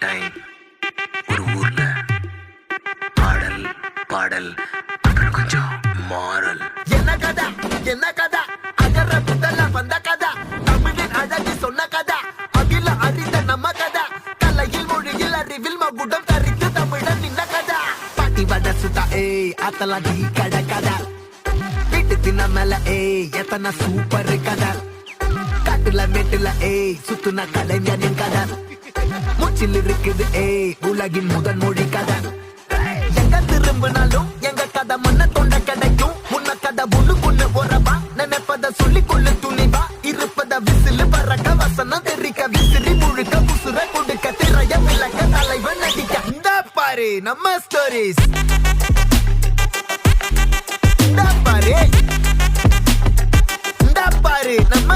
Time ஒரு ஊர்ல பாடல் பாடல் அப்புறம் கொஞ்சம் மாறல். என்ன கதை என்ன கதை அகர புத்தல வந்த கதை தமிழின் அழகு சொன்ன கதை அகில அறிந்த நம்ம கதை கலையில் மொழியில் அறிவில் மகுடம் தரித்து தமிழன் நின்ன கதை பாட்டி வட சுத்தா அத்தலா டீ கடை கதை வீட்டு தின்ன மேல எத்தனை சூப்பர் கதை காட்டுல மேட்டுல சுத்துன கலைஞனின் கதை மூச்சில் இருக்குது உலகின் முதன் மொழி கதை எங்க திரும்பினாலும் எங்க கதை மண்ண தொண்ட கிடைக்கும் முன்ன கதை ஒண்ணு உறவா நினைப்பத சொல்லி கொள்ளு துணிவா இருப்பத விசிலு பறக்க வசனம் தெரிக்க விசிறி முழுக்க புசுர கொடுக்க திரைய விளக்க தலைவன் நடிக்க இந்த பாரு நம்ம ஸ்டோரிஸ் இந்த பாரு நம்ம